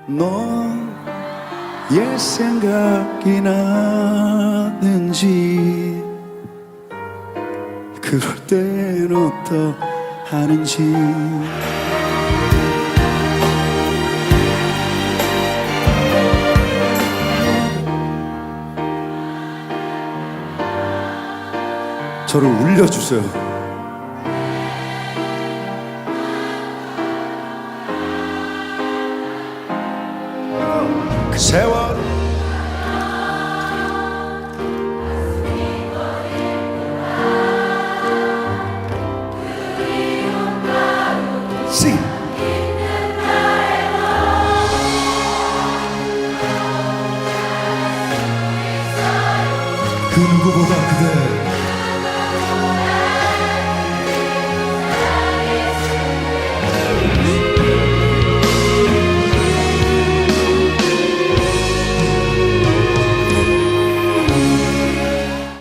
너의 생각이 나는지 그럴 땐 어떠하는지 저를 울려주세요. 그 세월 Sing. 그 누구보다 그대